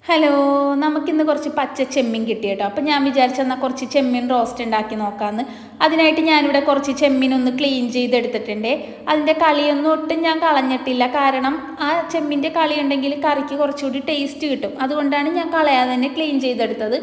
Hello, നമുക്കിന്ന് കുറച്ച് പച്ച ചെമ്മീൻ കിട്ടി കേട്ടോ. അപ്പം ഞാൻ വിചാരിച്ചെന്നാൽ കുറച്ച് ചെമ്മീൻ റോസ്റ്റ് ഉണ്ടാക്കി നോക്കാമെന്ന്. അതിനായിട്ട് ഞാനിവിടെ കുറച്ച് ചെമ്മീൻ ഒന്ന് ക്ലീൻ ചെയ്തെടുത്തിട്ടുണ്ട്. അതിൻ്റെ കളിയൊന്നും ഒട്ടും ഞാൻ കളഞ്ഞിട്ടില്ല. കാരണം ആ ചെമ്മീൻ്റെ കളി ഉണ്ടെങ്കിൽ കറിക്ക് കുറച്ചുകൂടി ടേസ്റ്റ് കിട്ടും. അതുകൊണ്ടാണ് ഞാൻ കളയാതെ തന്നെ ക്ലീൻ ചെയ്തെടുത്തത്.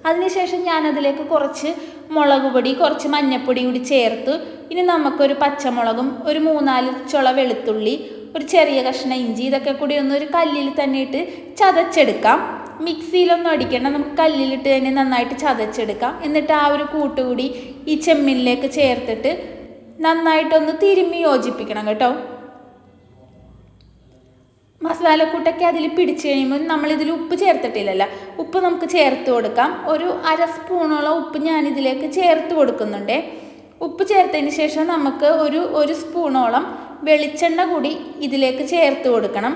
അതിനുശേഷം ഞാനതിലേക്ക് കുറച്ച് മുളക് പൊടി, കുറച്ച് മഞ്ഞൾപ്പൊടി കൂടി ചേർത്ത് ഇനി നമുക്കൊരു പച്ചമുളകും ഒരു 3-4 ചുള വെളുത്തുള്ളി, ഒരു ചെറിയ കഷ്ണം ഇഞ്ചി, ഇതൊക്കെ കൂടി ഒന്ന് ഒരു കല്ലിൽ തന്നെ ഇട്ട് ചതച്ചെടുക്കാം. മിക്സിയിലൊന്നും അടിക്കേണ്ട, നമുക്ക് കല്ലിലിട്ട് തന്നെ നന്നായിട്ട് ചതച്ചെടുക്കാം. എന്നിട്ട് ആ ഒരു കൂട്ടുകൂടി ഈ ചെമ്മീനിലേക്ക് ചേർത്തിട്ട് നന്നായിട്ടൊന്ന് തിരുമ്മി യോജിപ്പിക്കണം കേട്ടോ. മസാലക്കൂട്ടൊക്കെ അതിൽ പിടിച്ച് കഴിയുമ്പോൾ നമ്മളിതിൽ ഉപ്പ് ചേർത്തിട്ടില്ലല്ലോ, ഉപ്പ് നമുക്ക് ചേർത്ത് കൊടുക്കാം. ഒരു 1/2 സ്പൂണോളം ഉപ്പ് ഞാനിതിലേക്ക് ചേർത്ത് കൊടുക്കുന്നുണ്ട്. ഉപ്പ് ചേർത്തതിന് ശേഷം നമുക്ക് ഒരു സ്പൂണോളം വെളിച്ചെണ്ണ കൂടി ഇതിലേക്ക് ചേർത്ത് കൊടുക്കണം.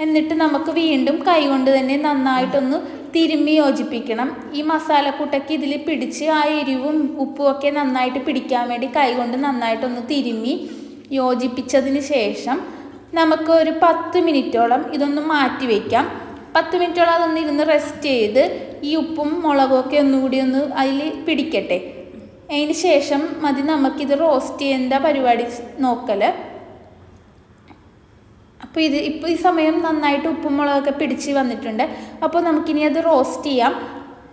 എന്നിട്ട് നമുക്ക് വീണ്ടും കൈകൊണ്ട് തന്നെ നന്നായിട്ടൊന്ന് തിരുമ്മി യോജിപ്പിക്കണം. ഈ മസാലക്കൂട്ടൊക്കെ ഇതിൽ പിടിച്ച് ആ എരിവും ഉപ്പും ഒക്കെ നന്നായിട്ട് പിടിക്കാൻ വേണ്ടി കൈകൊണ്ട് നന്നായിട്ടൊന്ന് തിരുമ്മി യോജിപ്പിച്ചതിന് ശേഷം നമുക്ക് ഒരു 10 മിനിറ്റോളം ഇതൊന്ന് മാറ്റി വയ്ക്കാം. 10 മിനിറ്റോളം അതൊന്ന് ഇരുന്ന് റെസ്റ്റ് ചെയ്ത് ഈ ഉപ്പും മുളകും ഒക്കെ ഒന്നുകൂടി ഒന്ന് അതിൽ പിടിക്കട്ടെ. അതിന് ശേഷം മതി നമുക്കിത് റോസ്റ്റ് ചെയ്യേണ്ട പരിപാടി നോക്കൽ. അപ്പോൾ ഇപ്പോൾ ഈ സമയം നന്നായിട്ട് ഉപ്പും മുളകൊക്കെ പിടിച്ച് വന്നിട്ടുണ്ട്. അപ്പോൾ നമുക്കിനി അത് റോസ്റ്റ് ചെയ്യാം.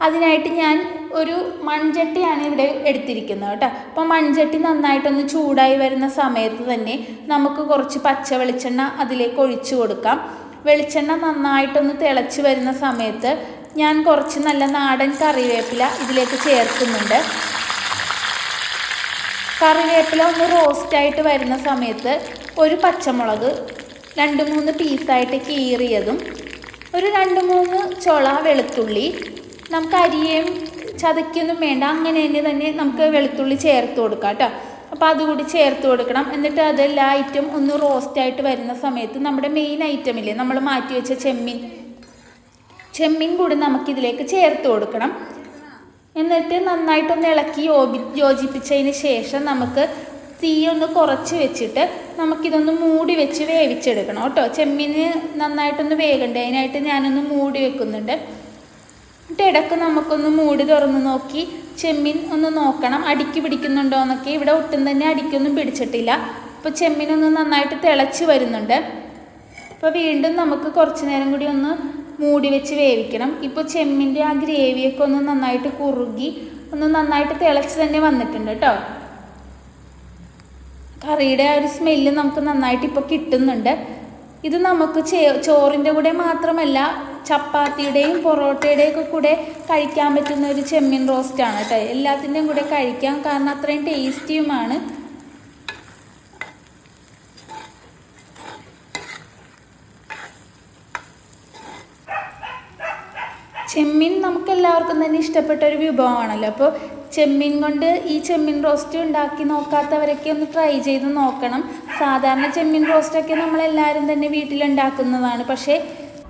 അതിനായിട്ട് ഞാൻ ഒരു മൺചട്ടിയാണ് ഇവിടെ എടുത്തിരിക്കുന്നത് കേട്ടോ. അപ്പോൾ മൺചട്ടി നന്നായിട്ടൊന്ന് ചൂടായി വരുന്ന സമയത്ത് തന്നെ നമുക്ക് കുറച്ച് പച്ച വെളിച്ചെണ്ണ അതിലേക്ക് ഒഴിച്ചു കൊടുക്കാം. വെളിച്ചെണ്ണ നന്നായിട്ടൊന്ന് തിളച്ച് വരുന്ന സമയത്ത് ഞാൻ കുറച്ച് നല്ല നാടൻ കറിവേപ്പില ഇതിലേക്ക് ചേർക്കുന്നുണ്ട്. കറിവേപ്പില ഒന്ന് റോസ്റ്റായിട്ട് വരുന്ന സമയത്ത് ഒരു പച്ചമുളക് 2-3 പീസായിട്ട് കീറിയതും, ഒരു 2-3 ചുള വെളുത്തുള്ളി, നമുക്ക് അരിയേം ചതയ്ക്കൊന്നും വേണ്ട, അങ്ങനെ തന്നെ നമുക്ക് വെളുത്തുള്ളി ചേർത്ത് കൊടുക്കാം കേട്ടോ. അപ്പോൾ അതുകൂടി ചേർത്ത് കൊടുക്കണം. എന്നിട്ട് അതെല്ലാ ഐറ്റം ഒന്ന് റോസ്റ്റായിട്ട് വരുന്ന സമയത്ത് നമ്മുടെ മെയിൻ ഐറ്റമില്ലേ, നമ്മൾ മാറ്റി വെച്ച ചെമ്മീൻ കൂടി നമുക്കിതിലേക്ക് ചേർത്ത് കൊടുക്കണം. എന്നിട്ട് നന്നായിട്ടൊന്ന് ഇളക്കി യോജിപ്പിച്ചതിന് ശേഷം നമുക്ക് തീ ഒന്ന് കുറച്ച് വെച്ചിട്ട് നമുക്കിതൊന്ന് മൂടി വെച്ച് വേവിച്ചെടുക്കണം കേട്ടോ. ചെമ്മീന് നന്നായിട്ടൊന്ന് വേകണ്ടേ, അതിനായിട്ട് ഞാനൊന്ന് മൂടി വെക്കുന്നുണ്ട്. എന്നിട്ട് ഇടയ്ക്ക് നമുക്കൊന്ന് മൂടി തുറന്ന് നോക്കി ചെമ്മീൻ ഒന്ന് നോക്കണം, അടിക്ക് പിടിക്കുന്നുണ്ടോ എന്നൊക്കെ. ഇവിടെ ഒട്ടും തന്നെ അടിക്കൊന്നും പിടിച്ചിട്ടില്ല. അപ്പോൾ ചെമ്മീനൊന്ന് നന്നായിട്ട് തിളച്ച് വരുന്നുണ്ട്. അപ്പോൾ വീണ്ടും നമുക്ക് കുറച്ച് നേരം കൂടി ഒന്ന് മൂടി വെച്ച് വേവിക്കണം. ഇപ്പോൾ ചെമ്മീൻ്റെ ആ ഗ്രേവിയൊക്കെ ഒന്ന് നന്നായിട്ട് കുറുകി ഒന്ന് നന്നായിട്ട് തിളച്ച് തന്നെ വന്നിട്ടുണ്ട് കേട്ടോ. കറിയുടെ ആ ഒരു സ്മെല്ല് നമുക്ക് നന്നായിട്ട് ഇപ്പോൾ കിട്ടുന്നുണ്ട്. ഇത് നമുക്ക് ചോറിൻ്റെ കൂടെ മാത്രമല്ല, ചപ്പാത്തിയുടെയും പൊറോട്ടയുടെയും ഒക്കെ കൂടെ കഴിക്കാൻ പറ്റുന്ന ഒരു ചെമ്മീൻ റോസ്റ്റാണ് കേട്ടോ. എല്ലാത്തിൻ്റെയും കൂടെ കഴിക്കാം, കാരണം അത്രയും ടേസ്റ്റിയുമാണ്. ചെമ്മീൻ നമുക്ക് എല്ലാവർക്കും തന്നെ ഇഷ്ടപ്പെട്ട ഒരു വിഭവമാണല്ലോ. അപ്പോൾ ചെമ്മീൻ കൊണ്ട് ഈ ചെമ്മീൻ റോസ്റ്റ് ഉണ്ടാക്കി നോക്കാത്തവരൊക്കെ ഒന്ന് ട്രൈ ചെയ്ത് നോക്കണം. സാധാരണ ചെമ്മീൻ റോസ്റ്റൊക്കെ നമ്മളെല്ലാവരും തന്നെ വീട്ടിലുണ്ടാക്കുന്നതാണ്. പക്ഷേ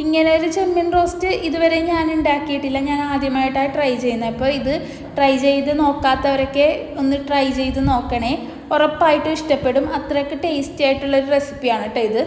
ഇങ്ങനെ ഒരു ചെമ്മീൻ റോസ്റ്റ് ഇതുവരെ ഞാൻ ഉണ്ടാക്കിയിട്ടില്ല, ഞാൻ ആദ്യമായിട്ടാണ് ട്രൈ ചെയ്യുന്നത്. അപ്പോൾ ഇത് ട്രൈ ചെയ്ത് നോക്കാത്തവരൊക്കെ ഒന്ന് ട്രൈ ചെയ്ത് നോക്കണേ, ഉറപ്പായിട്ടും ഇഷ്ടപ്പെടും. അത്രയ്ക്ക് ടേസ്റ്റി ആയിട്ടുള്ളൊരു റെസിപ്പിയാണ് കേട്ടോ ഇത്.